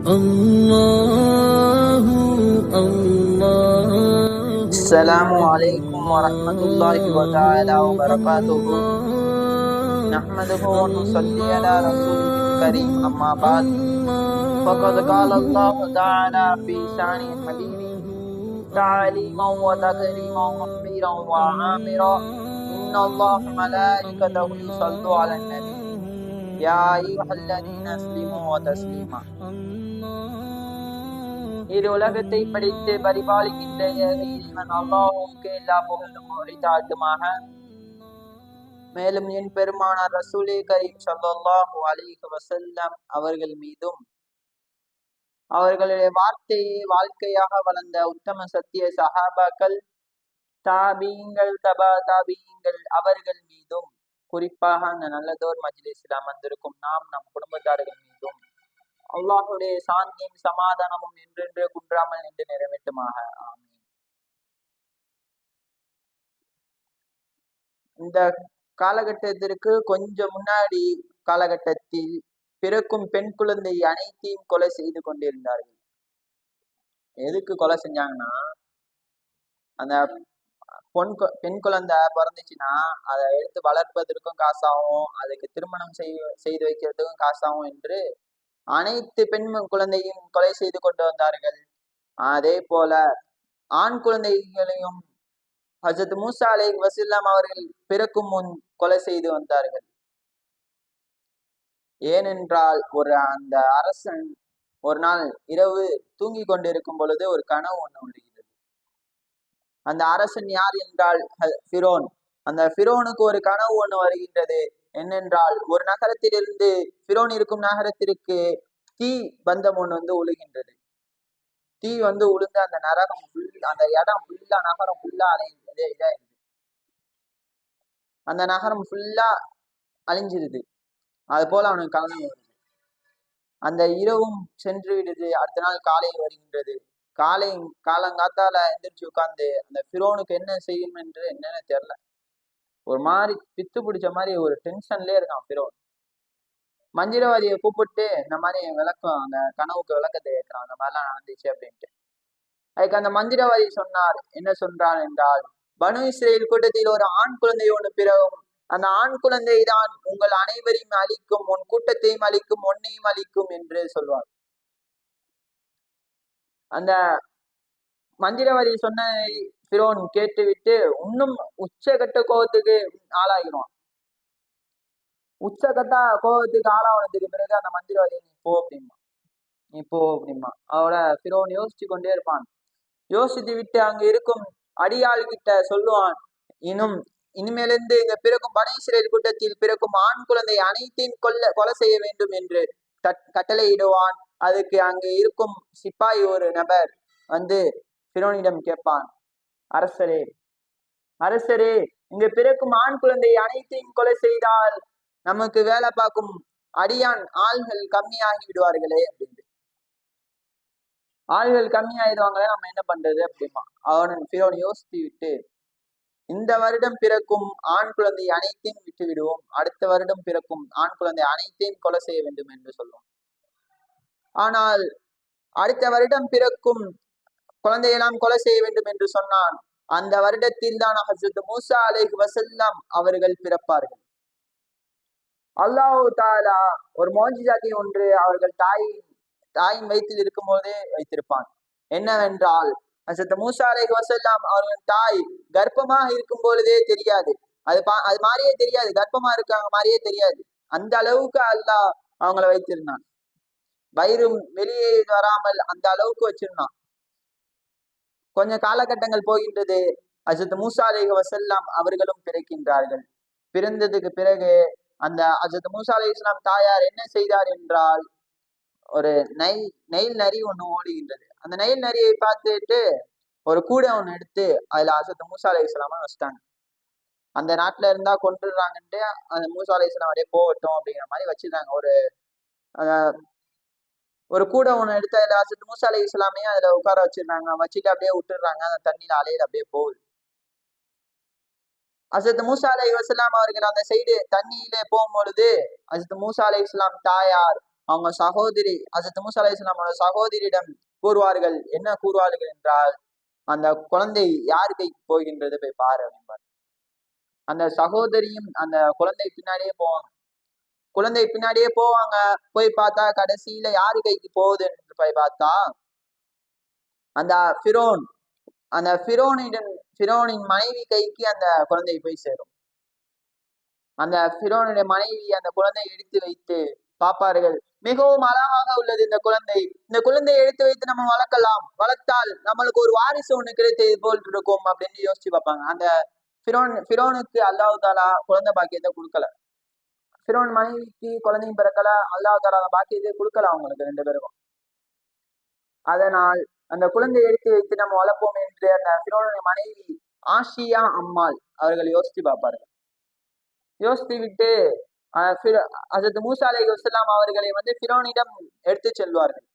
الله الله السلام عليكم ورحمة الله تعالى وبركاته. نحمده ونصلي على رسوله الكريم، أما بعد، فقد قال الله تعالى في شأن حبيبه تعليما وتكريما ومخبرا وعامرا: إن الله ملائكته يصلوا على النبي يا أيها الذين أسلموا وتسليما. இரு உலகத்தை படித்து பரிபாலிக்கின்ற இறைவன் அல்லாஹ்வுக்கே எல்லா புகழும் உரித்தாட்டுமாக. மேலும் என் பெருமானார் ரசூலே கரீம் ஸல்லல்லாஹு அலைஹி வஸல்லம் அவர்கள் மீதும் அவர்களுடைய வார்த்தையை வாழ்க்கையாக வளர்ந்த உத்தம சத்திய சஹாபாக்கள், தாபீங்கள், தபா தாபீங்கள் அவர்கள் மீதும், குறிப்பாக அந்த நல்லதோர் மஜ்லிஸில் அமர்ந்திருக்கும் நாம் நம் குடும்பத்தார்கள் மீதும் அல்லாஹுடைய சாந்தியும் சமாதானமும் என்றென்று குன்றாமல் நின்று நிறைவேற்றுமாக. ஆமீன். இந்த காலகட்டத்திற்கு கொஞ்சம் முன்னாடி காலகட்டத்தில் பிறக்கும் பெண் குழந்தை அனைத்தையும் கொலை செய்து கொண்டிருந்தார்கள். எதுக்கு கொலை செஞ்சாங்கன்னா, அந்த பெண் குழந்தை பிறந்துச்சுன்னா அதை எடுத்து வளர்ப்பதற்கும் காசாகும், அதுக்கு திருமணம் செய்து வைக்கிறதுக்கும் காசாகும் என்று அனைத்து பெண் குழந்தையும் கொலை செய்து கொண்டு வந்தார்கள். அதே போல ஆண் குழந்தைகளையும் ஹஜ்ரத் மூசா அலைஹி வஸல்லம் அவர்கள் பிறக்கும் முன் கொலை செய்து வந்தார்கள். ஏனென்றால் அந்த அரசன் ஒரு நாள் இரவு தூங்கி கொண்டிருக்கும் பொழுது ஒரு கனவு ஒன்று வருகிறது. அந்த அரசன் யார் என்றால் ஃபிரோன். அந்த ஃபிரோனுக்கு ஒரு கனவு ஒன்று வருகின்றது. என்னென்றால், ஒரு நகரத்திலிருந்து ஃபிரோன் இருக்கும் நகரத்திற்கு தீ பந்தம் ஒன்று உழுகின்றது. தீ உளுந்து அந்த நரகம் அந்த இடம் ஃபுல்லா, நகரம் ஃபுல்லா இதாயிருது. அந்த நகரம் ஃபுல்லா அழிஞ்சிருது. அது போல அவனுக்கு கனவு வருது. அந்த இரவும் சென்று விடுது. அடுத்த நாள் காலை வருகின்றது. காலங்காத்தால எந்திரிச்சு உட்கார்ந்து அந்த ஃபிரோனுக்கு என்ன செய்யும் என்று என்னன்னு தெரியல. ஒரு மாதிரி பித்து பிடிச்ச மாதிரி ஒரு டென்ஷன்லயே இருக்கான் ஃபிரோன். மந்திரவாதியை கூப்பிட்டு இந்த மாதிரி விளக்கம், அந்த கனவுக்கு விளக்கத்தை கேட்கிறான், அந்த மாதிரிலாம் நடந்துச்சு அப்படின்ட்டு. அதுக்கு அந்த மந்திரவாதி சொன்னார். என்ன சொல்றான் என்றால், பனு இஸ்ரேல் கூட்டத்தில் ஒரு ஆண் குழந்தை ஒன்று பிறகும். அந்த ஆண் குழந்தை தான் உங்கள் அனைவரையும் அழிக்கும், உன் கூட்டத்தையும் அழிக்கும், ஒன்னையும் அழிக்கும் என்று சொல்வார். அந்த மந்திரவாதி சொன்ன ஃபிரோன் கேட்டுவிட்டு இன்னும் உச்சகட்ட கோபத்துக்கு ஆளாகிறான். உச்சகட்ட கோபத்துக்கு ஆளாவனதுக்கு பிறகு அந்த மந்திரவாதி நீ போ அப்படிமா. அவளை ஃபிரோன் யோசிச்சு கொண்டே இருப்பான். யோசித்து விட்டு அங்க இருக்கும் அடியாள் கிட்ட சொல்லுவான், இனிமேலிருந்து இங்க பிறக்கும் பனு இஸ்ரேல் கூட்டத்தில் பிறக்கும் ஆண் குழந்தை அனைத்தையும் கொலை செய்ய வேண்டும் என்று கட்டளையிடுவான். அதுக்கு அங்க இருக்கும் சிப்பாய் ஒரு நபர் ஃபிரோனிடம் கேட்பான், அரசரே, இங்க பிறக்கும் ஆண் குழந்தை அனைத்தையும் கொலை செய்தால் நமக்கு வேலை பார்க்கும் அடியான் ஆள்கள் கம்மியாகி விடுவார்களே அப்படின்னு. ஆள்கள் கம்மியாயிடுவாங்களே, நம்ம என்ன பண்றது அப்படிமா. ஃபிரோன் யோசித்து விட்டு, இந்த வருடம் பிறக்கும் ஆண் குழந்தை அனைத்தையும் விட்டு விடுவோம், அடுத்த வருடம் பிறக்கும் ஆண் குழந்தை அனைத்தையும் கொலை செய்ய வேண்டும் என்று சொல்லுவோம். ஆனால் அடுத்த வருடம் பிறக்கும் குழந்தையெல்லாம் கொலை செய்ய வேண்டும் என்று சொன்னான். அந்த வருடத்தில் தான் ஹஜ்ரத் மூசா அலைஹி வஸல்லம் அவர்கள் பிறப்பார்கள். அல்லாஹ் தஆலா ஒரு மோஜிசாத்தை ஒன்று அவர்கள் தாயின் வயிற்றில் இருக்கும் போதே வைத்திருப்பான். என்னவென்றால், ஹஜ்ரத் மூசா அலைஹி வஸல்லம் அவர்கள் தாய் கர்ப்பமாக இருக்கும் பொழுதே தெரியாது, அது மாதிரியே தெரியாது, கர்ப்பமா இருக்காங்க மாதிரியே தெரியாது. அந்த அளவுக்கு அல்லாஹ் அவங்கள வைத்திருந்தான். வயிறும் வெளியே வராமல் அந்த அளவுக்கு வச்சிருந்தான். கொஞ்ச காலகட்டங்கள் போகின்றது. ஹஜ்ரத் மூசா அலைஹி வஸல்லம் அவர்களும் பிறக்கின்றார்கள். பிறந்ததுக்கு பிறகு அந்த ஹஜ்ரத் மூசா அலைஹிஸ்ஸலாம் தாயார் என்ன செய்தார் என்றால், ஒரு நெயில் நரி ஒண்ணு ஓடுகின்றது. அந்த நெயில் நரியை பார்த்துட்டு ஒரு கூடை ஒண்ணு எடுத்து அதுல ஹஜ்ரத் மூசா அலைஹிஸ்ஸலாம வச்சிட்டாங்க. அந்த நாட்டுல இருந்தா கொண்டுடுறாங்கன்ட்டு அந்த மூசா அலைஹிஸ்ஸலாம் அப்படியே போகட்டும் அப்படிங்கிற மாதிரி வச்சிருந்தாங்க. ஒரு கூடை ஒண்ணு எடுத்து அதுல ஹஜ்ரத் மூசா அலைஹிஸ்ஸலாமையும் அதுல உட்கார வச்சிருந்தாங்க. வச்சுட்டு அப்படியே விட்டுடுறாங்க. அந்த தண்ணியில அலையில அப்படியே போகுது. ஹஜ்ரத் மூசா அலைஹி வஸல்லம் அவர்கள் அந்த சைடு தண்ணியிலே போகும்பொழுது ஹஜ்ரத் மூசா அலைஹிஸ்ஸலாம் தாயார் அவங்க சகோதரி ஹஜ்ரத் மூசா அலைஹிஸ்ஸலாமோட சகோதரியிடம் கூறுவார்கள். என்ன கூறுவார்கள் என்றால், அந்த குழந்தை யார் கைக்கு போகின்றது போய் பாரு அப்படின்பார். அந்த சகோதரியும் அந்த குழந்தை பின்னாடியே போவாங்க. குழந்தை பின்னாடியே போவாங்க. போய் பார்த்தா கடைசியில யாரு கைக்கு போகுது என்று போய் பார்த்தா அந்த ஃபிரோன் அந்த ஃபிரோனின் மனைவி கைக்கு அந்த குழந்தை போய் சேரும். அந்த ஃபிரோனுடைய மனைவி அந்த குழந்தையை எடுத்து வைத்து பார்ப்பார்கள். மிகவும் அழகாக உள்ளது இந்த குழந்தை. இந்த குழந்தையை எடுத்து வைத்து நம்ம வளர்க்கலாம். வளர்த்தால் நம்மளுக்கு ஒரு வாரிசு ஒண்ணு கிடைத்தது போல் இருக்கும் அப்படின்னு யோசிச்சு பார்ப்பாங்க. அந்த ஃபிரோனுக்கு அல்லாஹ் தாலா குழந்தை பாக்கியத்தை கொடுக்கல. ஃபிரோன் மனைவிக்கு குழந்தையும் பிறக்கல. அல்லாஹ் தாலா பாக்கியத்தை கொடுக்கல அவங்களுக்கு 2 பேருக்கும். அதனால் அந்த குழந்தையை எடுத்து வைத்து நம்ம வளர்ப்போம் என்று அந்த ஃபிரோனுடைய மனைவி ஆஷியா அம்மாள் அவர்கள் யோசித்து பார்ப்பார்கள். யோசித்து விட்டு ஹஜ்ரத் மூசா அலைஹிஸ்ஸலாம் அவர்களை ஃபிரோனிடம் எடுத்து செல்வார்கள்.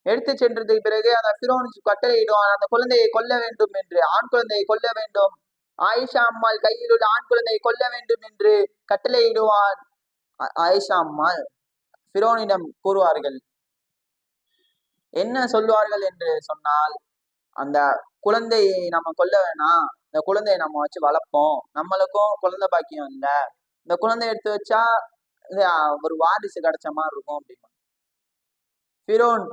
எடுத்து சென்றதுக்கு பிறகு அந்த ஃபிரோனுக்கு கட்டளையிடுவான், அந்த குழந்தையை கொல்ல வேண்டும் என்று, ஆண் குழந்தையை கொல்ல வேண்டும், ஆயிஷா அம்மாள் கையில் உள்ள ஆண் குழந்தையை கொல்ல வேண்டும் என்று கட்டளையிடுவான். ஆயிஷா அம்மாள் ஃபிரோனிடம் கூறுவார்கள். என்ன சொல்லுவார்கள் என்று சொன்னால், அந்த குழந்தையை நம்ம கொல்ல வேணாம், இந்த குழந்தையை நம்ம வச்சு வளர்ப்போம், நம்மளுக்கும் குழந்தை பாக்கியம் இல்லை, இந்த குழந்தைய எடுத்து வச்சா ஒரு வாரிசு கிடைச்ச மாதிரி இருக்கும் அப்படின்னா ஃபிரோன்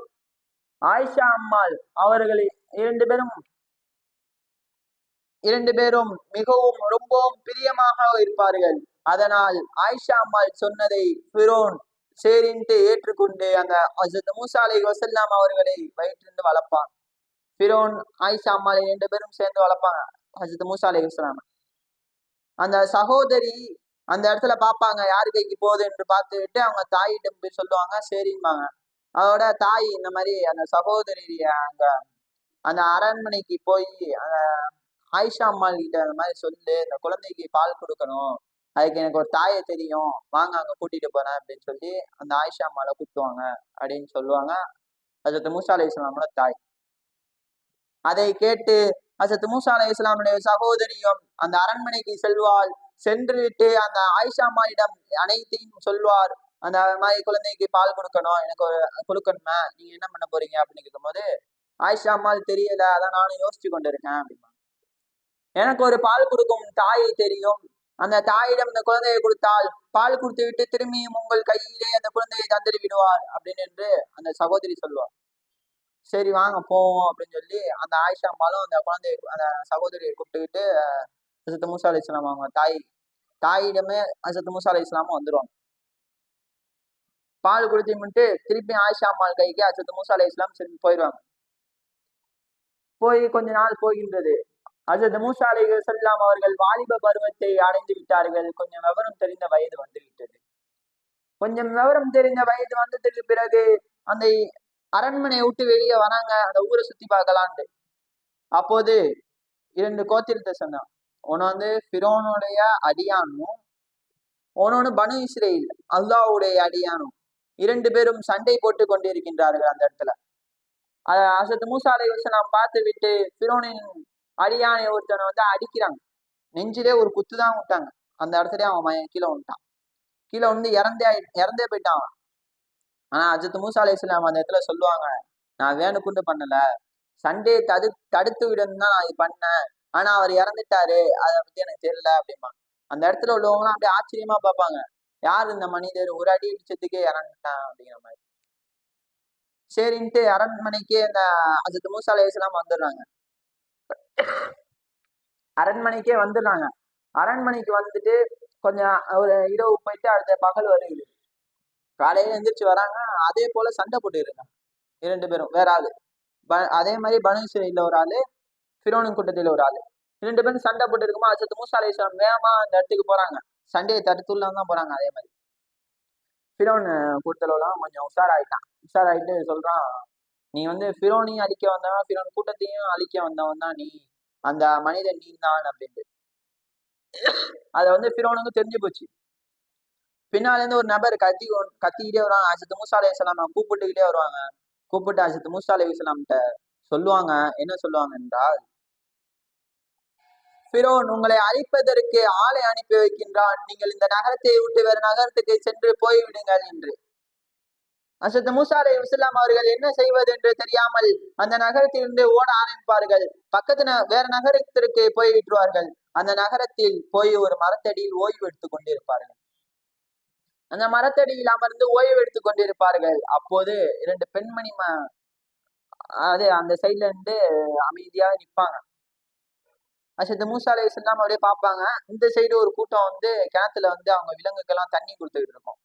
ஆயிஷா அம்மாள் அவர்கள் இரண்டு பேரும் மிகவும் ரொம்பவும் பிரியமாக இருப்பார்கள். அதனால் ஆயிஷா அம்மாள் சொன்னதை ஃபிரோன் சரின்ட்டு ஏற்றுக்கொண்டு அந்த ஹஜ்ரத் மூசா அலைஹிஸ்ஸலாம் அவர்களை வயிற்றிலிருந்து வளர்ப்பான். ஃபிரோன் ஆயிஷா அம்மாள் 2 பேரும் சேர்ந்து வளர்ப்பாங்க ஹஜ்ரத் மூசா அலைஹிஸ்ஸலாம். அந்த சகோதரி அந்த இடத்துல பார்ப்பாங்க யாரு கைக்கு போகுது என்று பார்த்து விட்டு அவங்க தாயிடம் போய் சொல்லுவாங்க, சரிம்பாங்க. அதோட தாய் இந்த மாதிரி அந்த சகோதரி அந்த அரண்மனைக்கு போய் அந்த ஆயிஷா அம்மாள் கிட்ட அந்த மாதிரி சொல்லு, இந்த குழந்தைக்கு பால் கொடுக்கணும், அதுக்கு எனக்கு ஒரு தாயை தெரியும், வாங்க அங்க கூட்டிட்டு போறேன் அப்படின்னு சொல்லி அந்த ஆயிஷா அம்மாவை கூப்பிட்டுவாங்க அப்படின்னு சொல்லுவாங்க ஹஜ்ரத் மூசா அலைஹிஸ்ஸலாமோட தாய். அதை கேட்டு ஹஜ்ரத் மூசா அலைஹிஸ்ஸலாமுடைய சகோதரியும் அந்த அரண்மனைக்கு செல்வாள். சென்று விட்டு அந்த ஆயிஷா அம்மாளிடம் அனைத்தையும் சொல்வார். அந்த மாதிரி குழந்தைக்கு பால் கொடுக்கணும், எனக்கு கொடுக்கணுமே, நீங்க என்ன பண்ண போறீங்க அப்படின்னு கேட்கும்போது ஆயிஷா அம்மாள் தெரியல, அதான் நானும் யோசிச்சு கொண்டு இருக்கேன் அப்படின்னா, எனக்கு ஒரு பால் கொடுக்கும் தாயை தெரியும், அந்த தாயிடம் இந்த குழந்தையை கொடுத்தால் பால் கொடுத்து விட்டு திரும்பியும் உங்கள் கையிலே அந்த குழந்தையை தந்துட்டு விடுவார் அப்படின்னு என்று அந்த சகோதரி சொல்வார். சரி வாங்க போவோம் அப்படின்னு சொல்லி அந்த ஆயிஷா அம்மாலும் அந்த குழந்தைய அந்த சகோதரியை கூப்பிட்டுக்கிட்டு ஹஜ்ரத் மூசா அலைஹிஸ்ஸலாம் அவங்க தாயிடமே ஹஜ்ரத் மூசா அலைஹிஸ்ஸலாம் வந்துருவாங்க. பால் குடிச்சுட்டு திருப்பி ஆயிஷா அம்மாள் கைக்கு ஹஜ்ரத் மூசா அலைஹிஸ்ஸலாம் போயிடுவாங்க. போய் கொஞ்ச நாள் போகின்றது. ஹஜ்ரத் மூசா அலைஹிஸ்ஸலாம் அவர்கள் வாலிப பருவத்தை அடைந்து விட்டார்கள். கொஞ்சம் விவரம் தெரிந்த வயது வந்துவிட்டது. கொஞ்சம் விவரம் தெரிந்த வயது வந்ததுக்கு பிறகு அந்த அரண்மனையை விட்டு வெளியே வராங்க, அந்த ஊரை சுத்தி பார்க்கலான்ட்டு. அப்போது 2 கோத்திரத்தை சொன்னான். ஒன்னு ஃபிரோனுடைய அடியானும், ஒன்னொன்னு பனு இஸ்ரேல் அல்லாஹ்வுடைய அடியானும் 2 பேரும் சண்டை போட்டு கொண்டிருக்கின்றார்கள் அந்த இடத்துல. ஹஜ்ரத் மூசா அலைஹிஸ்ஸலாம் பார்த்து விட்டு ஃபிரோனின் அடியானை ஒருத்தனை அடிக்கிறாங்க. நெஞ்சிலே ஒரு குத்து தான் விட்டாங்க. அந்த இடத்துல அவன் கீழே வந்துட்டான். கீழே வந்து இறந்தே போயிட்டான். ஆனா ஹஜ்ரத் மூசா அலைஹிஸ்ஸலாம் அந்த இடத்துல சொல்லுவாங்க, நான் வேணுக்குண்டு பண்ணல, சண்டையை தடுத்து விடணும் தான் நான் இது பண்ணேன், ஆனா அவர் இறந்துட்டாரு, அதை பத்தி எனக்கு தெரியல அப்படிமா. அந்த இடத்துல உள்ளவங்க அப்படியே ஆச்சரியமா பார்ப்பாங்க, யார் இந்த மனிதர் ஒரு அடி அடிச்சதுக்கே இறந்துட்டான் அப்படிங்கிற மாதிரி. சரின்ட்டு அரண்மனைக்கு அந்த ஹஜ்ரத் மூசா அலைஹிஸ்ஸலாம் வந்துடுறாங்க. அரண்மனைக்கே வந்துடுறாங்க. அரண்மனைக்கு வந்துட்டு கொஞ்சம் ஒரு இரவு போயிட்டு அடுத்த பகல் வருது. காலையில எந்திரிச்சு வராங்க. அதே போல சண்டை போட்டு இருக்காங்க 2 பேரும். வேற ஆளு அதே மாதிரி பனு இஸ்ரேல்ல ஒரு ஆளு, ஃபிரோனின் கூட்டத்தில் ஒரு ஆளு. 2 பேரும் சண்டை போட்டு இருக்குமா ஹஜ்ரத் மூசா அலைஹிஸ்ஸலாம் வேகமா அந்த இடத்துக்கு போறாங்க. சண்டையை தடுத்துலாம் தான் போறாங்க. அதே மாதிரி ஃபிரோன் கூட்டத்திலாம் கொஞ்சம் உஷாராயிட்டு சொல்றான், நீ ஃபிரோனையும் அழிக்க வந்தவன், ஃபிரோன் கூட்டத்தையும் அழிக்க வந்தவன் தான் நீ, அந்த மனிதன் நீ தான் அப்படின்ட்டு. அதை ஃபிரோனுக்கு தெரிஞ்சு போச்சு. பின்னால இருந்து ஒரு நபர் கத்திக்கிட்டே வருவாங்க. ஹஜ்ரத் மூசா அலைஹிஸ்ஸலாம் கூப்பிட்டுக்கிட்டே வருவாங்க. கூப்பிட்டு ஹஜ்ரத் மூசா அலைஹிஸ்ஸலாம்கிட்ட சொல்லுவாங்க. என்ன சொல்லுவாங்க என்றால், ஃபிரோன் உங்களை அழிப்பதற்கு ஆளை அனுப்பி வைக்கின்றான், நீங்கள் இந்த நகரத்தை விட்டு வேறு நகரத்துக்கு சென்று போய்விடுங்கள் என்று. ஹஸரத் மூஸா அலைஹிஸ்ஸலாம் அவர்கள் என்ன செய்வது என்று தெரியாமல் அந்த நகரத்திலிருந்து ஓட ஆரம்பிப்பார்கள். வேற நகரத்திற்கு போய் விட்டுருவார்கள். அந்த நகரத்தில் போய் ஒரு மரத்தடியில் ஓய்வு எடுத்துக் கொண்டிருப்பார்கள். அந்த மரத்தடியில் அமர்ந்து ஓய்வு எடுத்துக் கொண்டிருப்பார்கள். அப்போது இரண்டு பெண்மணி அந்த சைட்ல இருந்து அமைதியா நிற்பாங்க. ஹஸரத் மூஸா அலைஹிஸ்ஸலாம் அப்படியே பார்ப்பாங்க. இந்த சைடு ஒரு கூட்டம் கிணத்துல அவங்க விலங்குக்கெல்லாம் தண்ணி கொடுத்துக்கிட்டு இருக்கும்.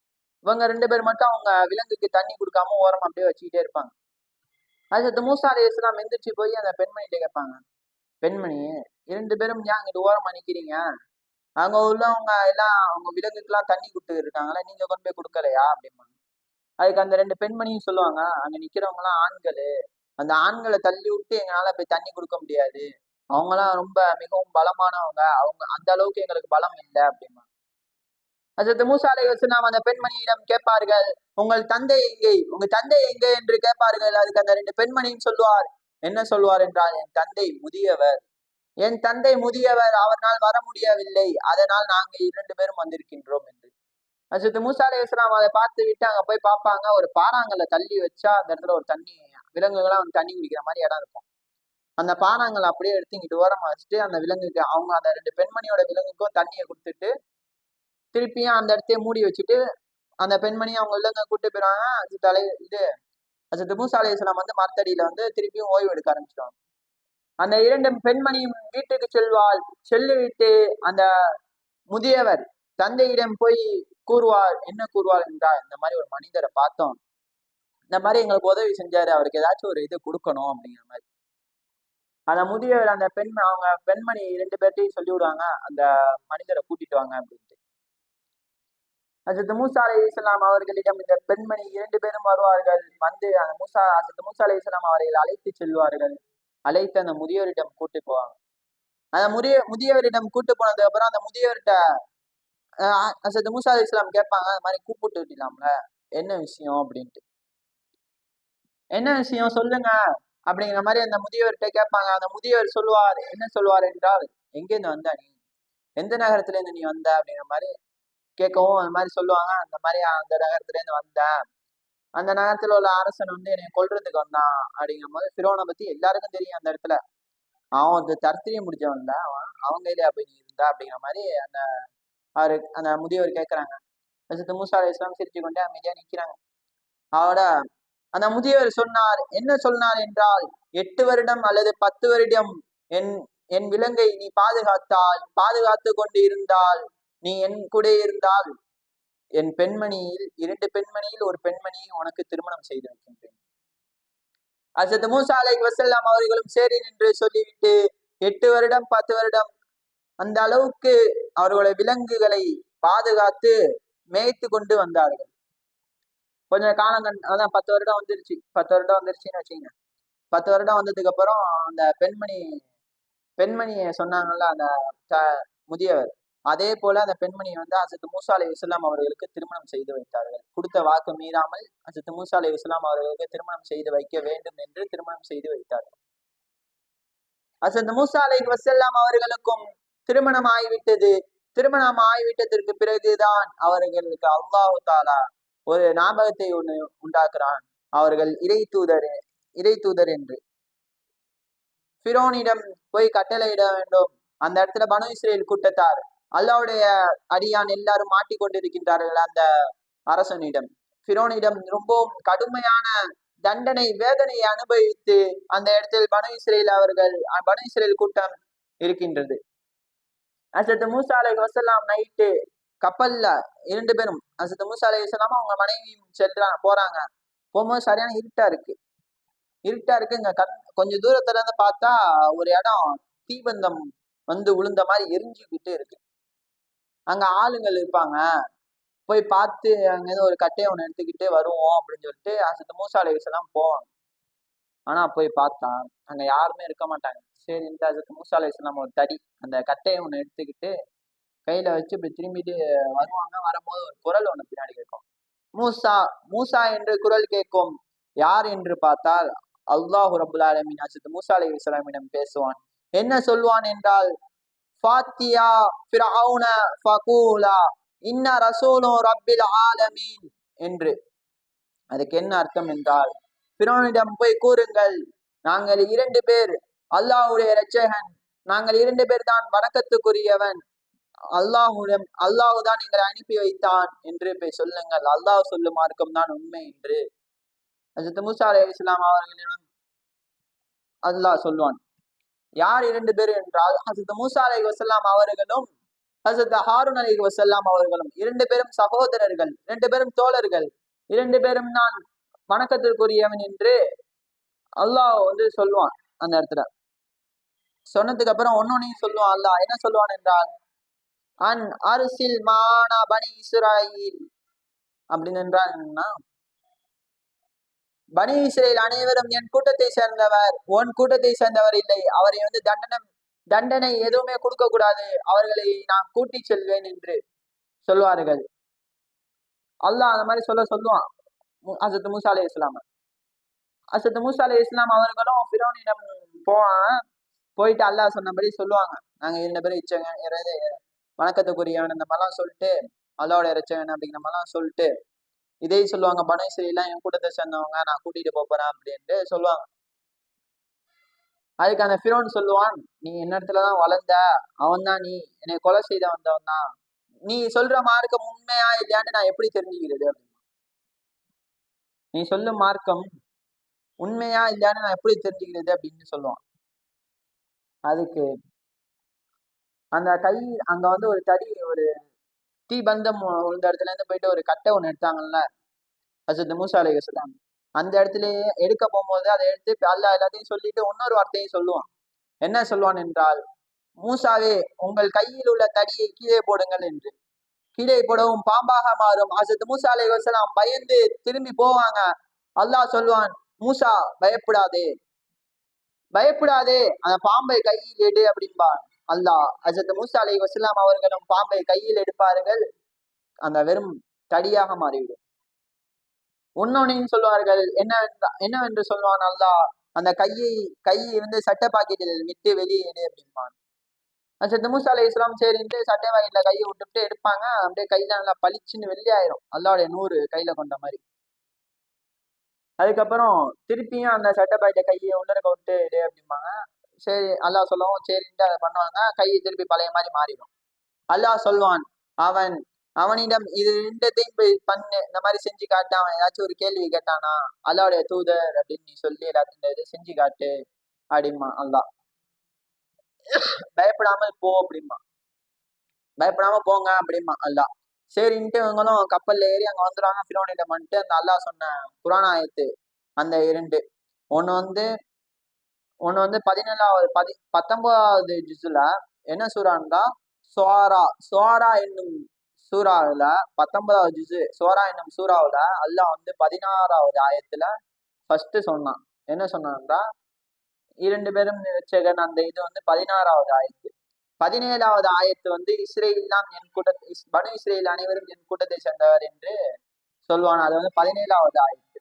இவங்க 2 பேர் மட்டும் அவங்க விலங்குக்கு தண்ணி கொடுக்காம ஓரம் அப்படியே வச்சுக்கிட்டே இருப்பாங்க. ஹஸரத் மூஸா அலைஹிஸ்ஸலாம் எந்திரிச்சு போய் அந்த பெண்மணிகிட்ட கேட்பாங்க, பெண்மணி 2 பேரும் ஏன் அங்கிட்டு ஓரமா நிக்கிறீங்க? அங்க உள்ளவங்க எல்லாம் அவங்க விலங்குக்கெல்லாம் தண்ணி கொடுத்துக்கிட்டு இருக்காங்களே, நீங்க கொண்டு போய் கொடுக்கலையா அப்படிம்பாங்க. அதுக்கு அந்த 2 பெண்மணியும் சொல்லுவாங்க, அங்க நிக்கிறவங்க எல்லாம் ஆண்கள், அந்த ஆண்களை தள்ளி விட்டு எங்களால போய் தண்ணி கொடுக்க முடியாது. அவங்கலாம் ரொம்ப மிகவும் பலமானவங்க, அவங்க அந்த அளவுக்கு எங்களுக்கு பலம் இல்லை அப்படிம்பாங்க. ஹஸரத் மூஸா அலைஹிஸ்ஸலாம் அந்த பெண்மணியிடம் கேட்பார்கள், உங்கள் தந்தை எங்கே, உங்க தந்தை எங்கே என்று கேட்பார்கள். அதுக்கு அந்த 2 பெண்மணியும் சொல்லுவார், என்ன சொல்வார் என்றால், என் தந்தை முதியவர், என் தந்தை முதியவர், அவரால் வர முடியவில்லை, அதனால் நாங்கள் 2 பேரும் வந்திருக்கின்றோம் என்று. ஹஸரத் மூஸா அலைஹிஸ்ஸலாம் அதை பார்த்து விட்டு அங்க போய் பார்ப்பாங்க. ஒரு பாறாங்கல்ல தள்ளி வச்சா அந்த இடத்துல ஒரு தண்ணி, விலங்குகள்லாம் தண்ணி குடிக்கிற மாதிரி இடம் இருக்கும். அந்த பாறாங்கல் அப்படியே எடுத்து இங்கிட்டு ஓரமா வச்சுட்டு அந்த விலங்குக்கு அந்த 2 பெண்மணியோட விலங்குக்கும் தண்ணியை கொடுத்துட்டு திருப்பியும் அந்த இடத்தையே மூடி வச்சுட்டு அந்த பெண்மணி அவங்க விலங்க கூட்டு போயிடுவாங்க. ஹஸரத் மூஸா அலைஹிஸ்ஸலாம் மரத்தடியில திருப்பியும் ஓய்வு எடுக்க ஆரம்பிச்சிடுவாங்க. அந்த 2 பெண்மணியும் வீட்டுக்கு சொல்லிவிட்டு அந்த முதியவர் தந்தையிடம் போய் கூறுவார். என்ன கூறுவார் என்றால், இந்த மாதிரி ஒரு மனிதரை பார்த்தோம், இந்த மாதிரி எங்களுக்கு உதவி செஞ்சாரு, அவருக்கு ஏதாச்சும் ஒரு இது கொடுக்கணும் அப்படிங்கிற மாதிரி. அந்த முதியவர் அந்த அவங்க பெண்மணி 2 பேர்ட்டையும் சொல்லி விடுவாங்க, அந்த மனிதரை கூட்டிட்டு வாங்க அப்படின்ட்டு. ஹஸரத் மூஸா அலைஹிஸ்ஸலாம் அவர்களிடம் இந்த பெண்மணி 2 பேரும் வருவார்கள். ஹஸரத் மூஸா அலைஹிஸ்ஸலாம் அவர்களை அழைத்து செல்வார்கள். அழைத்து அந்த முதியவரிடம் கூட்டு போவாங்க. அந்த முதியவரிடம் கூட்டு போனதுக்கு அப்புறம் அந்த முதியவர்கிட்ட ஹஸரத் மூஸா அலைஹிஸ்ஸலாம் கேட்பாங்க, அது மாதிரி கூப்பிட்டு விட்டலாம்ல, என்ன விஷயம் அப்படின்ட்டு. என்ன விஷயம் சொல்லுங்க அப்படிங்கிற மாதிரி அந்த முதியவர்கிட்ட கேட்பாங்க. அந்த முதியவர் சொல்லுவார், என்ன சொல்லுவார் என்றால், எங்கேருந்து வந்த நீ, எந்த நகரத்துல இருந்து நீ வந்த அப்படிங்கிற மாதிரி கேட்கவும் அந்த மாதிரி சொல்லுவாங்க. அந்த மாதிரி அந்த நகரத்துல இருந்து வந்தேன், அந்த நகரத்துல உள்ள அரசன் என்னை கொல்றதுக்கு வந்தான் அப்படிங்கும் போது, ஃபிரௌனை பத்தி எல்லாருக்கும் தெரியும். அந்த இடத்துல அவன் தர்த்திரியை முடிச்சவன் தான், அவங்க கையிலே போய் நீ இருந்தா அப்படிங்கிற மாதிரி அந்த முதியவர் கேட்கிறாங்க. ஹஸரத் மூஸா அலைஹிஸ்ஸலாம் சிரிச்சு கொண்டே அமைதியா நிக்கிறாங்க. அந்த முதியவர் சொன்னார், என்ன சொன்னார் என்றால், 8 வருடம் அல்லது 10 வருடம் என் விலங்கை நீ பாதுகாத்து கொண்டு இருந்தால், நீ என் கூட இருந்தால், என் பெண்மணியில் 2 பெண்மணியில் ஒரு பெண்மணியை உனக்கு திருமணம் செய்து வைக்கின்றேன். ஹஸரத் மூஸா அலைஹிஸ்ஸலாம் அவர்களும் சரி என்று சொல்லிவிட்டு 8 வருடம் 10 வருடம் அந்த அளவுக்கு அவர்களுடைய விலங்குகளை பாதுகாத்து மேய்த்து கொண்டு வந்தார்கள். கொஞ்சம் காலம் அதான் 10 வருடம் வந்துருச்சு. 10 வருடம் வந்துருச்சுன்னு வச்சுங்க. 10 வருடம் வந்ததுக்கு அப்புறம் அந்த பெண்மணியை சொன்னாங்கல்ல அந்த முதியவர், அதே போல அந்த பெண்மணி ஹஸரத் மூஸா அலைஹிஸ்ஸலாம் அவர்களுக்கு திருமணம் செய்து வைத்தார்கள். கொடுத்த வாக்கு மீறாமல் ஹஸரத் மூஸா அலைஹிஸ்ஸலாம் அவர்களுக்கு திருமணம் செய்து வைக்க வேண்டும் என்று திருமணம் செய்து வைத்தார்கள். ஹஸரத் மூஸா அலைஹிஸ்ஸலாம் அவர்களுக்கும் திருமணம் ஆகிவிட்டது. திருமணம் ஆகிவிட்டதற்கு பிறகுதான் அவர்களுக்கு அல்லாஹ் தஆலா ஒரு ஞாபகத்தை உண்டாக்குறான். அவர்கள் இறை தூதர் என்று ஃபிரௌனிடம் போய் கட்டளையிட வேண்டும். அந்த இடத்துல பனு இஸ்ரேல் கூட்டத்தார், அல்லாஹ்வுடைய அடியான் எல்லாரும் மாட்டிக்கொண்டிருக்கின்றார்கள். அந்த அரசனிடம், ஃபிரௌனிடம் ரொம்பவும் கடுமையான தண்டனை வேதனையை அனுபவித்து அந்த இடத்தில் பனு இஸ்ரேல் கூட்டம் இருக்கின்றது. ஹஸரத் மூஸா அலைஹிஸ்ஸலாம் நைட்டு கப்பல்ல 2 பேரும், ஹஸரத் மூஸா அலைஹிஸ்ஸலாம் அவங்க மனைவியும் போறாங்க. போகும்போது சரியான இருட்டா இருக்கு. இங்க கொஞ்சம் தூரத்துல இருந்து பார்த்தா ஒரு இடம் தீபந்தம் விழுந்த மாதிரி எரிஞ்சுக்கிட்டே இருக்கு. அங்க ஆளுங்கள் இருப்பாங்க. போய் பார்த்து அங்க ஏதோ ஒரு கட்டையை ஒண்ணு எடுத்துக்கிட்டே வருவோம் அப்படின்னு சொல்லிட்டு ஹஸரத் மூஸா அலைஹிஸ்ஸலாம் போவாங்க. ஆனா போய் பார்த்தா அங்க யாருமே இருக்க மாட்டாங்க. சரி, இந்த ஹஸரத் மூஸா அலைஹிஸ்ஸலாம் ஒரு தடி அந்த கட்டையை ஒண்ணு எடுத்துக்கிட்டு கையில வச்சு இப்படி திரும்பிட்டு வருவாங்க. வரும்போது ஒரு குரல் ஒண்ணு பின்னாடி கேட்கும், மூஸா மூஸா என்று குரல் கேட்கும். யார் என்று பார்த்தால் அல்லாஹ் ரப்புல் ஆலமீன் ஹஸரத் மூஸா அலைஹிஸ்ஸலாமிடம் பேசுவான். என்ன சொல்வான் என்றால், ஃபாத்தியா ஃபிரௌன ஃபகூலா இன்ன ரசூலு ரப்பில் ஆலமீன் என்று. அதுக்கு என்ன அர்த்தம் என்றால், ஃபிரௌனிடம் போய் கூறுங்கள், நாங்கள் 2 பேர் அல்லாஹ்வுடைய இரட்சகன், நாங்கள் 2 பேர் தான் வணக்கத்துக்குரியவன், அல்லாஹ் தான் எங்களை அனுப்பி வைத்தான் என்று போய் சொல்லுங்கள், அல்லாஹ் சொல்லும் மார்க்கம் தான் உண்மை என்று ஹஜ்ரத் மூசா அலைஹிஸ்ஸலாம் அவர்களிடம் அல்லாஹ் சொல்வான். யார் 2 பேர் என்றால், ஹஜ்ரத் மூசா அலைஹிஸ்ஸலாம் அவர்களும் ஹஜ்ரத் ஹாரூன் அலைஹிஸ்ஸலாம் அவர்களும் 2 பேரும் சகோதரர்கள், 2 பேரும் தோழர்கள், 2 பேரும் நான் வணக்கத்திற்குரியவன் என்று அல்லாஹ் சொல்லுவான். அந்த இடத்துல சொன்னதுக்கு அப்புறம் ஒன்னொன்னையும் சொல்லுவான். அல்லாஹ் என்ன சொல்லுவான் என்றால், அன் அர்சில் மானா பனி இஸ்ராயில் அப்படின்னு என்றால் என்னன்னா, பனி இஸ்ரேல் அனைவரும் என் கூட்டத்தை சேர்ந்தவர், உன் கூட்டத்தை சேர்ந்தவர் இல்லை, அவரை தண்டனை எதுவுமே கொடுக்க கூடாது, அவர்களை நான் கூட்டி செல்வேன் என்று சொல்வார்கள். அல்லாஹ் அந்த மாதிரி சொல்லுவான் ஹஜ்ரத் மூசா அலைஹிஸ்ஸலாம். ஹஜ்ரத் மூசா அலைஹிஸ்ஸலாம் அவர்களும் ஃபிரௌனிடம் போயிட்டு அல்லாஹ் சொன்னபடி சொல்லுவாங்க. நாங்க 2 பேரும் இச்சங்க வணக்கத்துக்குரியவன் இந்த மாதிரிலாம் சொல்லிட்டு, அல்லாவோட இறைச்சவன் அப்படிங்கிற மாதிரிலாம் சொல்லிட்டு இதே சொல்லுவாங்க. பனு இஸ்ரேல்லாம் என் கூட்டத்தை சேர்ந்தவங்க, நான் கூட்டிட்டு போறேன் அப்படின்ட்டு சொல்லுவாங்க. அதுக்கு அந்த ஃபிரௌன் சொல்லுவான், நீ என்ன இடத்துலதான் வளர்ந்த, அவன் தான் நீ என்னை கொலை செய்த வந்தவன் தான், நீ சொல்ற மார்க்கம் உண்மையா இல்லையான்னு நான் எப்படி தெரிஞ்சுக்கிறது அப்படின்னு, நீ சொல்லும் மார்க்கம் உண்மையா இல்லையான்னு நான் எப்படி தெரிஞ்சுக்கிறது அப்படின்னு சொல்லுவான். அதுக்கு அந்த கை அங்க ஒரு தடி, ஒரு தீ பந்தம் உள்ள இடத்துல இருந்து போயிட்டு ஒரு கட்டை ஒண்ணு எடுத்தாங்கல்ல ஹஜ்ரத் மூசா அலைஹிஸ்ஸலாம், அந்த இடத்துலயே எடுக்க போகும்போது அதை எடுத்து அல்லாஹ் எல்லாத்தையும் சொல்லிட்டு இன்னொரு வார்த்தையும் சொல்லுவான். என்ன சொல்லுவான் என்றால், மூசாவே உங்கள் கையில் உள்ள தடியை கீழே போடுங்கள் என்று. கீழே போடவும் பாம்பாக மாறும். ஹஜ்ரத் மூசா அலைஹிஸ்ஸலாம் பயந்து திரும்பி போவாங்க. அல்லாஹ் சொல்லுவான், மூசா பயப்படாதே, பயப்படாதே, அந்த பாம்பை கையில் எடு அப்படின்பா அல்லாஹ். ஹஜ்ரத் மூசா அலைஹிஸ்ஸலாம் அவர்களும் பாம்பை கையில் எடுப்பார்கள், அந்த வெறும் தடியாக மாறிவிடும். இன்னொன்னையும் சொல்வார்கள், என்னவென்று சொல்வான் அல்லாஹ், அந்த கை சட்டை பாக்கெட்டில் விட்டு வெளியே எடு அப்படின்பான். ஹஜ்ரத் மூசா அலைஹிஸ்ஸலாம் சரின்ட்டு சட்டை பாக்கெட்ல கையை விட்டுட்டு எடுப்பாங்க. அப்படியே கையில நல்லா பளிச்சுன்னு வெள்ளி ஆயிரும், அல்லாவுடைய நூறு கையில கொண்ட மாதிரி. அதுக்கப்புறம் திருப்பியும் அந்த சட்டை பாக்கெட்ட கையை உள்ளரக்க விட்டு எடு அப்படிம்பாங்க. சரி அல்லாஹ் சொல்லவும் சரின்ட்டு அதை பண்ணுவாங்க. கையை திருப்பி பழைய மாதிரி மாறிடும். அல்லாஹ் சொல்வான், அவனிடம் இது 2த்தையும் போய் பண்ணு, இந்த மாதிரி செஞ்சு காட்டு. அவன் ஏதாச்சும் ஒரு கேள்வி கேட்டானா, அல்லாவுடைய தூதர் அப்படின்னு நீ சொல்லி எல்லாத்தையும் செஞ்சு காட்டு அப்படிமா அல்லாஹ். பயப்படாமல் போ அப்படிமா, பயப்படாம போங்க அப்படிமா அல்லாஹ். சரின்ட்டு இவங்களும் கப்பல்ல ஏறி அங்க வந்துடுவாங்க. ஃபிரௌனிடம் வந்துட்டு அந்த அல்லாஹ் சொன்ன குர்ஆன் ஆயத்து அந்த 2, ஒண்ணு 19வது ஜுஸ்ல என்ன சூறான்டா, சோரா என்னும் சூறாவுல 19வது ஜுஸ் சோரா என்னும் சூறாவுல அல்லாஹ் 16வது ஆயத்துல ஃபர்ஸ்ட் சொன்னான். என்ன சொன்னான்டா, 2 பேரும் இரட்சகன். அந்த இது 16வது ஆயத்து. 17வது ஆயத்து இஸ்ரேல்லாம் என் கூட்டத்தை, பனு இஸ்ரேல் அனைவரும் என் கூட்டத்தை சேர்ந்தவர் என்று சொல்லுவான். அது 17வது ஆயத்து.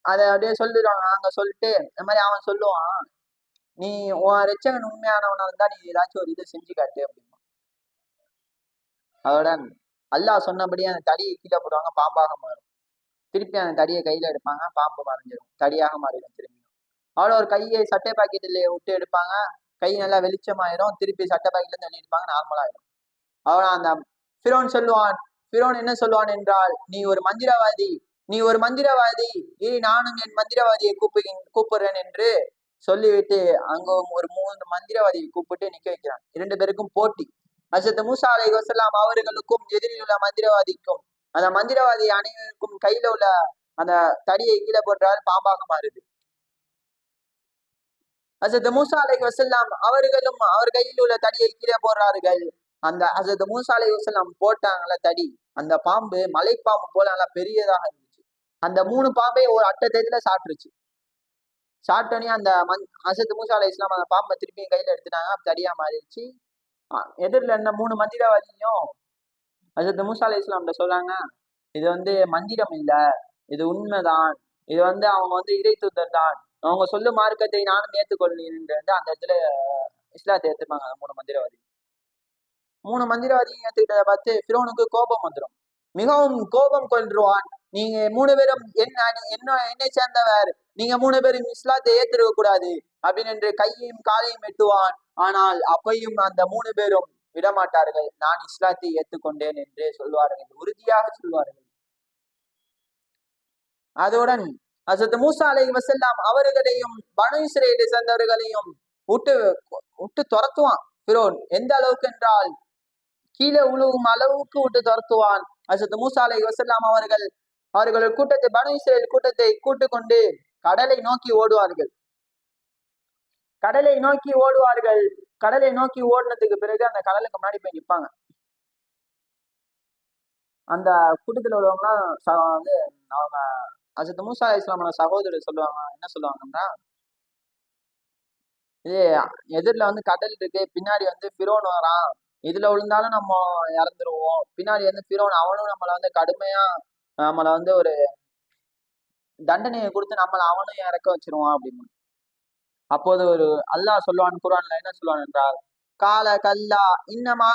அதை அப்படியே சொல்லிடுவாங்க. அங்க சொல்லிட்டு இந்த மாதிரி அவன் சொல்லுவான், நீ உன் இரட்சகன் உண்மையானவனா இருந்தா நீ ஏதாச்சும் ஒரு இதை செஞ்சு காட்டு அப்படின்னா. அதோட அல்லாஹ் சொன்னபடியே அந்த தடியை கீழே போடுவாங்க, பாம்பாக மாறும். திருப்பி அந்த தடியை கையில எடுப்பாங்க, பாம்பு மறைஞ்சிடும், தடியாக மாறிடும் திரும்பி. அவ்வளோ ஒரு கையை சட்டை பாக்கெட்டில் விட்டு எடுப்பாங்க, கை நல்லா வெளிச்சமாயிரும், திருப்பி சட்டை பாக்கெட்ல இருந்து எடுப்பாங்க, நார்மலாயிடும். அவ்வளோ அந்த ஃபிரௌன் சொல்லுவான். ஃபிரௌன் என்ன சொல்லுவான் என்றால், நீ ஒரு மந்திரவாதி, நானும் என் மந்திரவாதியை கூப்பிடுறேன் என்று சொல்லிவிட்டு அங்க ஒரு 3 மந்திரவாதியை கூப்பிட்டு நிக்க வைக்கிறான். 2 பேருக்கும் போட்டி. ஹஜ்ரத் மூசா அலைஹிஸ்ஸலாம் அவர்களுக்கும் எதிரில் உள்ள மந்திரவாதிக்கும், அந்த மந்திரவாதி அனைவருக்கும் கையில உள்ள அந்த தடியை கீழே போட்டால் பாம்பாக மாறுது. ஹஜ்ரத் மூசா அலைஹிஸ்ஸலாம் அவர்களும் அவர் கையில் உள்ள தடியை கீழே போடுறார்கள். அந்த ஹஜ்ரத் மூசா அலைஹிஸ்ஸலாம் போட்டாங்கல்ல தடி, அந்த பாம்பு மலைப்பாம்பு போல நல்லா பெரியதாக இருந்துச்சு. அந்த 3 பாம்பை ஒரு அட்டத்துல சாப்பிட்டுருச்சு. சாப்பிட்டோன்னே அந்த ஹஜ்ரத் மூசா அலைஹிஸ்ஸலாம் அந்த பாம்பை திருப்பி கையில எடுத்துட்டாங்க, தடியா மாறிடுச்சு. எதிரில் என்ன 3 மந்திரவாதியும் ஹஜ்ரத் மூசா அலைஹிஸ்ஸலாம் சொல்றாங்க, இது மந்திரம் இல்ல, இது உண்மைதான், இது அவங்க இறை தூதர் தான், அவங்க சொல்லும் மார்க்கத்தை நானும் ஏற்றுக்கொள்கிறேன் என்று அந்த இடத்துல இஸ்லாத்தை ஏற்றுப்பாங்க. அந்த 3 மந்திரவாதியும் ஏற்றுக்கிட்டதை பார்த்து ஃபிரௌனுக்கு கோபம் வந்துடும். மிகவும் கோபம் கொள்வான். நீங்க 3 பேரும் என்னை சேர்ந்தவர், நீங்க 3 பேரும் இஸ்லாத்தை ஏத்திருக்க கூடாது அப்படின்னு என்று கையையும் காலையும் எட்டுவான். ஆனால் அப்பையும் அந்த 3 பேரும் விடமாட்டார்கள். நான் இஸ்லாத்தை ஏற்றுக்கொண்டேன் என்றே சொல்வார்கள், உறுதியாக சொல்வார்கள். அதுடன் ஹசரத் மூசா அலைஹி வஸல்லம் அவர்களையும் பனு இஸ்ரேலை சேர்ந்தவர்களையும் விட்டு துரத்துவான் ஃபிரௌன். எந்த அளவுக்கு என்றால் கீழே உழுவும் அளவுக்கு விட்டு துரத்துவான். ஹசரத் மூசா அலைஹி வஸல்லம் அவர்கள் கூட்டத்தை, பனு இஸ்ரேல் கூட்டத்தை கூட்டு கொண்டு கடலை நோக்கி ஓடுவார்கள். கடலை நோக்கி ஓடினதுக்கு பிறகு அந்த கடலுக்கு முன்னாடி போய் நிற்பாங்க. அந்த கூட்டத்தில் உள்ளவங்கன்னா வந்து அவங்க ஹசரத் மூசா அலைஹிஸ்ஸலாமோட சகோதரர் சொல்லுவாங்க, என்ன சொல்லுவாங்கன்னா, இது எதிரில் வந்து கடல் இருக்கு, பின்னாடி வந்து ஃபிரௌன் வரான், இதுல விழுந்தாலும் நம்ம இறந்துருவோம், பின்னாடி வந்து ஃபிரௌன் அவனும் நம்மளை வந்து கடுமையா நம்மளை வந்து ஒரு தண்டனையை கொடுத்து நம்மளை அவனும் இறக்க வச்சிருவான் அப்படின்னு. அப்போது ஒரு அல்லாஹ் சொல்லுவான் குர்ஆன்ல, என்ன சொல்லுவான் என்றால், கால கல்லா இன்னமா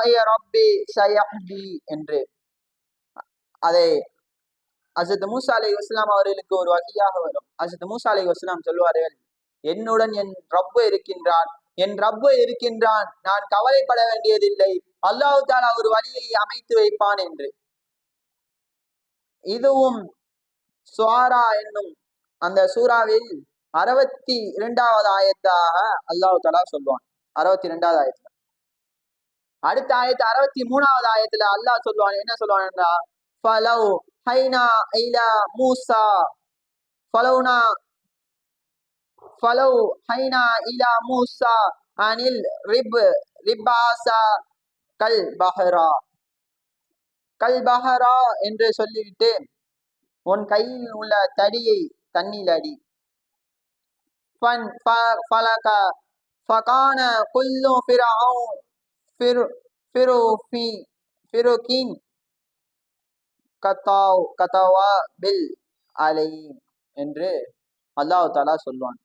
இய ரப்பி சயஹ்தி என்று. அதை ஹசரத் மூசா அலைஹிஸ்ஸலாம் அவர்களுக்கு ஒரு வகையாக வரும். ஹசரத் மூசா அலைஹிஸ்ஸலாம் சொல்வார்கள், என்னுடன் என் ரப்பு இருக்கின்றான், நான் கவலைப்பட வேண்டியதில்லை, அல்லாஹ் தஆலா ஒரு வழியை அமைத்து வைப்பான் என்று. இதுவும் சுஆரா என்னும் அந்த சூறாவில் 62வது ஆயத்தாக அல்லாஹ் தஆலா சொல்வான். 62வது ஆயத்துல. அடுத்த ஆயத்து 63வது ஆயத்துல அல்லாஹ் சொல்வான், என்ன சொல்வான் என்றால், ஃபலவ் ஹைனா இலா மூசா அனில் ரிப்பாசா கல்பஹரா என்று சொல்லிவிட்டு, உன் கையில் உள்ள தடியை தண்ணில் அடி. ஃபகான குல்லு ஃபிருகின் கதவா பில் அலைஹிம் என்று அல்லாஹ் தஆலா சொல்வான்.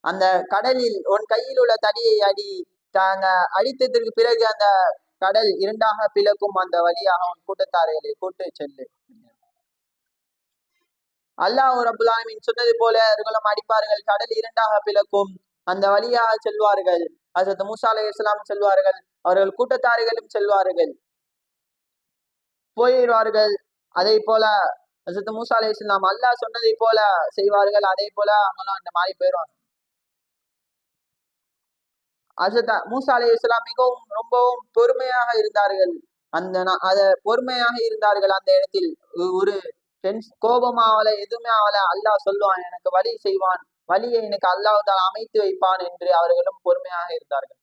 அந்த கடலில் உன் கையில் உள்ள தடியை அடி. அடித்ததற்கு பிறகு அந்த கடல் இரண்டாக பிளக்கும், அந்த வழியாக உன் கூட்டத்தார்களை கூட்டு செல்லு. அல்லாஹ் ரப்புல் ஆலமீன் சொன்னது போல அவர்களும் அடிப்பார்கள், கடல் இரண்டாக பிளக்கும், அந்த வழியாக செல்வார்கள். ஹசரத் மூசா அலைஹிஸ்ஸலாம் செல்வார்கள், அவர்கள் கூட்டத்தார்களும் செல்வார்கள், போயிடுவார்கள். அதே போல ஹசரத் மூசா அலைஹிஸ்ஸலாம் அல்லாஹ் சொன்னதை போல செய்வார்கள். அதே போல அவங்களும் அந்த மாதிரி போயிடுவாங்க. ஹசரத் மூசா அலைஹிஸ்ஸலாம் ரொம்பவும் பொறுமையாக இருந்தார்கள். பொறுமையாக இருந்தார்கள். அந்த இடத்தில் ஒரு கோபமாவல எதுவுமே ஆவல. அல்லாஹ் சொல்லுவான், எனக்கு வழி செய்வான், வழியை எனக்கு அல்லாஹ் தஆலா அமைத்து வைப்பான் என்று அவர்களும் பொறுமையாக இருந்தார்கள்.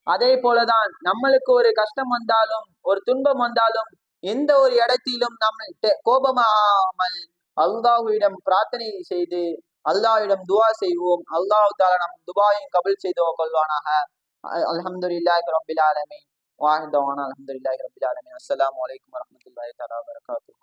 அதே போலதான் நம்மளுக்கு ஒரு கஷ்டம் வந்தாலும், ஒரு துன்பம் வந்தாலும், எந்த ஒரு இடத்திலும் நம்ம கோபமாகாமல் அல்லாஹ்விடம் பிரார்த்தனை செய்து அல்லாஹ்விடம் துஆ செய்வோம். அல்லாஹ் தஆலா நம் துஆவையும் கபூல் செய்து கொள்வானாக. அல்ஹம்துலில்லாஹி ரப்பில் ஆலமீன். வாஹித் தவானா அல்ஹம்துலில்லாஹி ரப்பில் ஆலமீன். அஸ்ஸலாமு அலைக்கும் வரஹ்மத்துல்லாஹி தஆலா வபரகாத்துஹு.